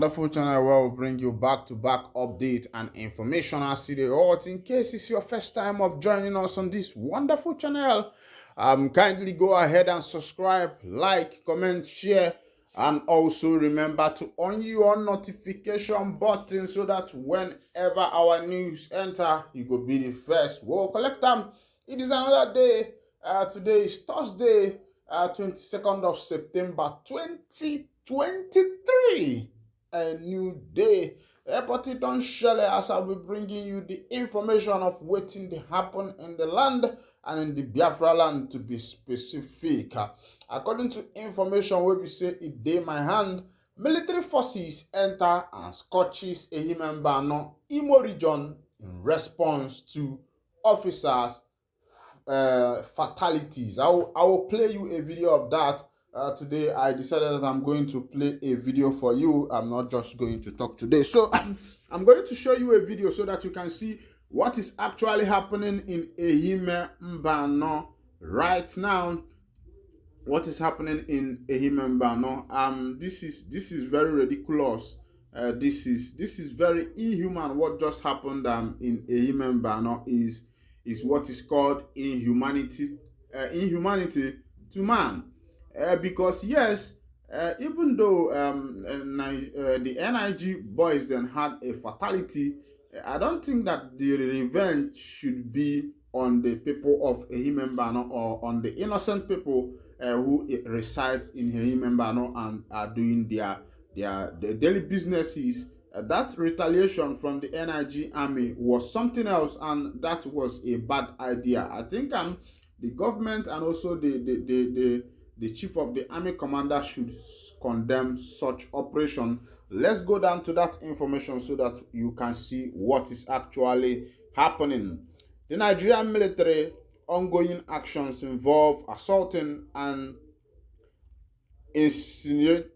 Wonderful channel where we'll bring you back-to-back update and information as you do. In case it's your first time of joining us on this wonderful channel, kindly go ahead and subscribe, like, comment, share, and also remember to on your notification button so that whenever our news enter, you will be the first. We'll collect them. It is another day. Today is Thursday, 22nd of September 2023. A new day. But it don't share as I'll be bringing you the information of waiting to happen in the land and in the Biafra land to be specific. According to information where we say it day my hand, military forces enter and scotches Ehimembano Imo region in response to officers fatalities. I will play you a video of that. Today I decided that I'm going to play a video for you. I'm not just going to talk today. So I'm going to show you a video so that you can see what is actually happening in Ehime Mbano right now. What is happening in Ehime Mbano? This is very ridiculous. This is very inhuman. What just happened in Ehime Mbano is what is called inhumanity to man. Because yes, even though the NIG boys then had a fatality, I don't think that the revenge should be on the people of Ehimembano or on the innocent people who resides in Ehimembano and are doing their daily businesses. That retaliation from the NIG army was something else, and that was a bad idea. I think the government and also the chief of the army commander should condemn such operation. Let's go down to that information so that you can see what is actually happening. The Nigerian military ongoing actions involve assaulting and incinerating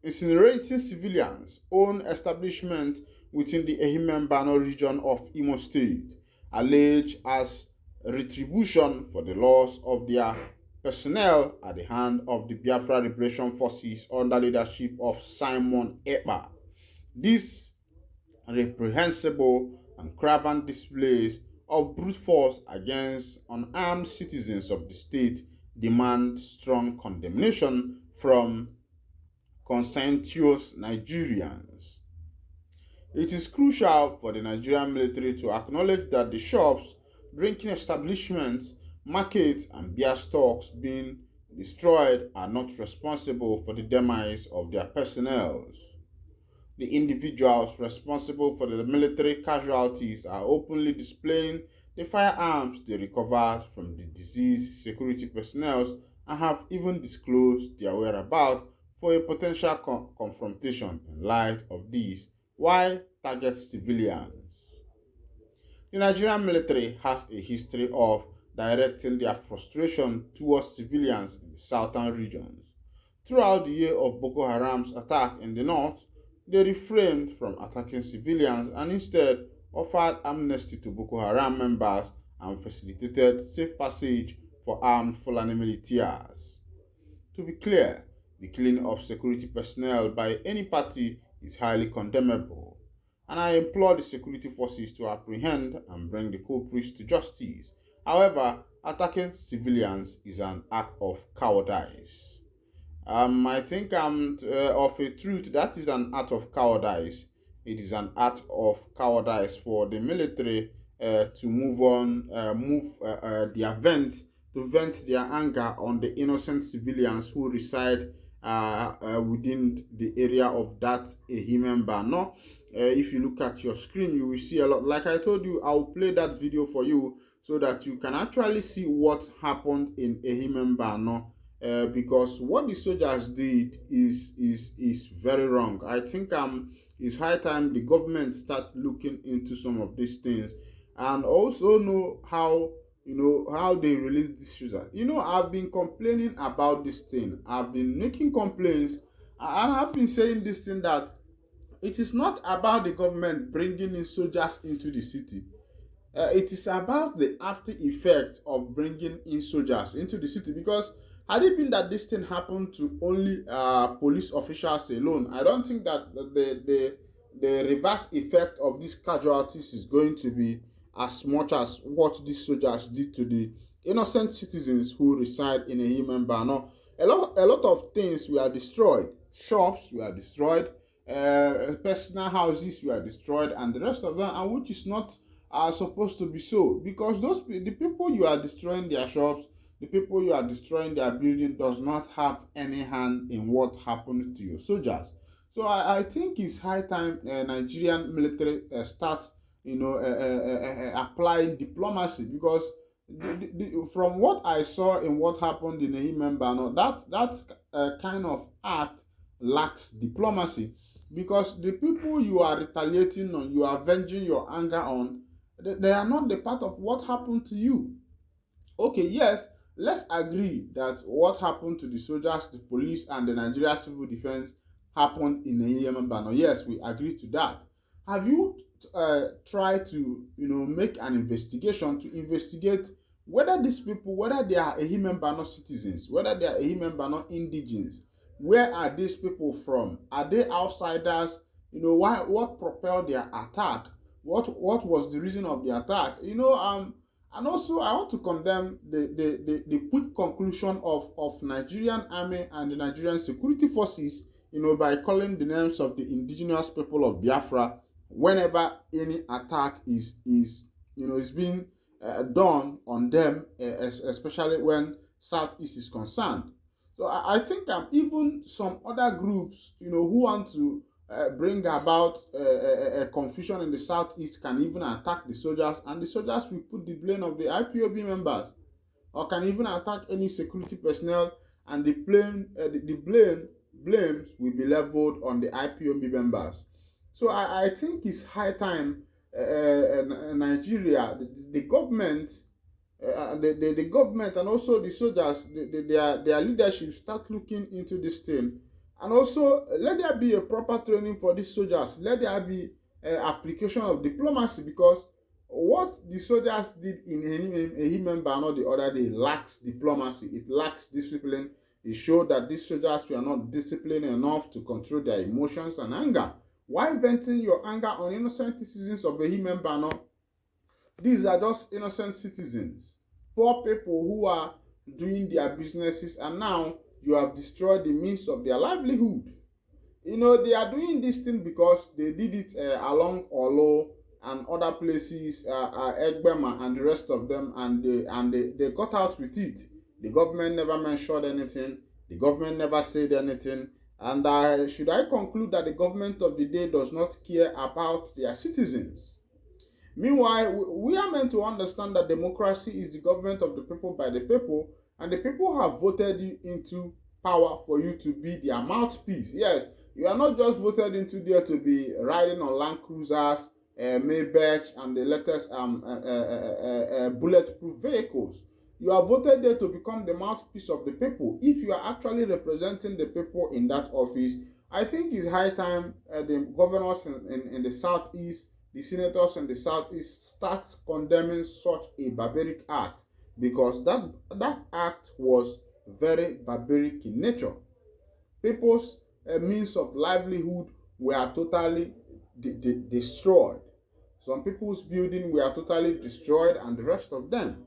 civilians' own establishment within the Ehimembano region of Imo State, alleged as retribution for the loss of their personnel at the hand of the Biafra Liberation Forces under leadership of Simon Ekpa. These reprehensible and craven displays of brute force against unarmed citizens of the state demand strong condemnation from conscientious Nigerians. It is crucial for the Nigerian military to acknowledge that the shops, drinking establishments, markets, and beer stocks being destroyed are not responsible for the demise of their personnel. The individuals responsible for the military casualties are openly displaying the firearms they recovered from the deceased security personnel and have even disclosed their whereabouts for a potential confrontation in light of these. Why target civilians? The Nigerian military has a history of directing their frustration towards civilians in the southern regions. Throughout the year of Boko Haram's attack in the north, they refrained from attacking civilians and instead offered amnesty to Boko Haram members and facilitated safe passage for armed Fulani militias. To be clear, the killing of security personnel by any party is highly condemnable, and I implore the security forces to apprehend and bring the culprits to justice. However, attacking civilians is an act of cowardice. I think of a truth that is an act of cowardice. It is an act of cowardice for the military to move their vent to vent their anger on the innocent civilians who reside within the area of that Ehimemba. No, if you look at your screen, you will see a lot. Like I told you, I'll play that video for you so that you can actually see what happened in Ehimemba. No, because what the soldiers did is very wrong. I think it's high time the government start looking into some of these things and also know how how they release these users. I've been complaining about this thing. I've been making complaints and I've been saying this thing that it is not about the government bringing in soldiers into the city. It is about the after effect of bringing in soldiers into the city because Had it been that this thing happened to only police officials alone, I don't think that the reverse effect of these casualties is going to be as much as what these soldiers did to the innocent citizens who reside in a human banner. A lot of things were destroyed. Shops were destroyed, personal houses were destroyed, and the rest of them, and which is not supposed to be so, because the people you are destroying their shops, the people you are destroying their building does not have any hand in what happened to your soldiers. So I think it's high time Nigerian military starts, applying diplomacy, because from what I saw in what happened in Ehimembano, that kind of act lacks diplomacy, because the people you are retaliating on, you are avenging your anger on, they are not the part of what happened to you. Okay, yes, let's agree that what happened to the soldiers, the police, and the Nigeria Civil Defense happened in Ehimembano. Yes, we agree to that. Have you tried to, make an investigation to investigate whether these people, whether they are Ehimembano citizens, whether they are Ehimembano indigenes? Where are these people from? Are they outsiders? What propelled their attack? What was the reason of the attack? And also, I want to condemn the quick conclusion of Nigerian army and the Nigerian security forces, by calling the names of the indigenous people of Biafra whenever any attack is being done on them, especially when Southeast is concerned. So I think even some other groups, who want to bring about a confusion in the Southeast can even attack the soldiers, and the soldiers will put the blame of the IPOB members, or can even attack any security personnel, and the blames will be leveled on the IPOB members. So I think it's high time Nigeria, the government, the government and also the soldiers, their leadership start looking into this thing. And also, let there be a proper training for these soldiers. Let there be application of diplomacy, because what the soldiers did in Ehimembano the other day lacks diplomacy. It lacks discipline. It showed that these soldiers were not disciplined enough to control their emotions and anger. Why venting your anger on innocent citizens of Ehimembano? These are just innocent citizens, poor people who are doing their businesses, and now you have destroyed the means of their livelihood. They are doing this thing because they did it along Olo and other places, Egbema and the rest of them, and they got out with it. The government never mentioned anything. The government never said anything. And should I conclude that the government of the day does not care about their citizens? Meanwhile, we are meant to understand that democracy is the government of the people by the people, and the people have voted you into power for you to be their mouthpiece. Yes, you are not just voted into there to be riding on Land Cruisers, Maybach, and the latest bulletproof vehicles. You are voted there to become the mouthpiece of the people. If you are actually representing the people in that office, I think it's high time the governors in the Southeast, the senators in the Southeast start condemning such a barbaric act, because that act was very barbaric in nature. People's means of livelihood were totally destroyed. Some people's buildings were totally destroyed, and the rest of them.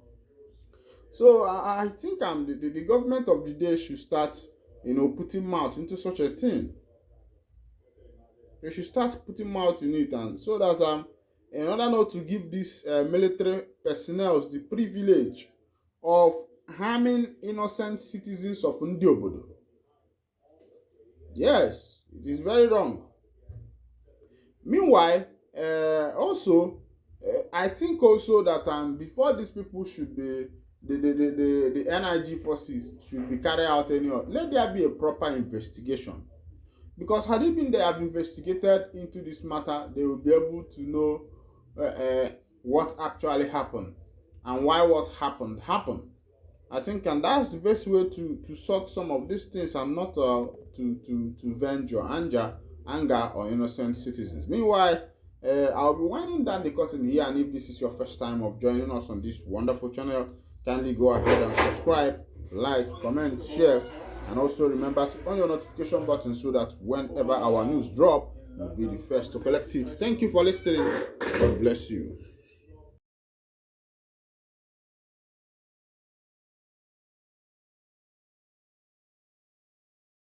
So I think the government of the day should start, putting mouth into such a thing. They should start putting mouth in it, and so that in order not to give these military personnel the privilege of harming innocent citizens of Ndiobodo. Yes, it is very wrong. Meanwhile, I think also that before these people should be the NIG forces should be carried out let there be a proper investigation. Because had it been they have investigated into this matter, they will be able to know what actually happened and why what happened. I think, and that's the best way to sort some of these things, and not to venge your anger on innocent citizens. Meanwhile, I'll be winding down the curtain here, and if this is your first time of joining us on this wonderful channel, kindly go ahead and subscribe, like, comment, share, and also remember to on your notification button so that whenever our news drop, you'll be the first to collect it. Thank you for listening. God bless you.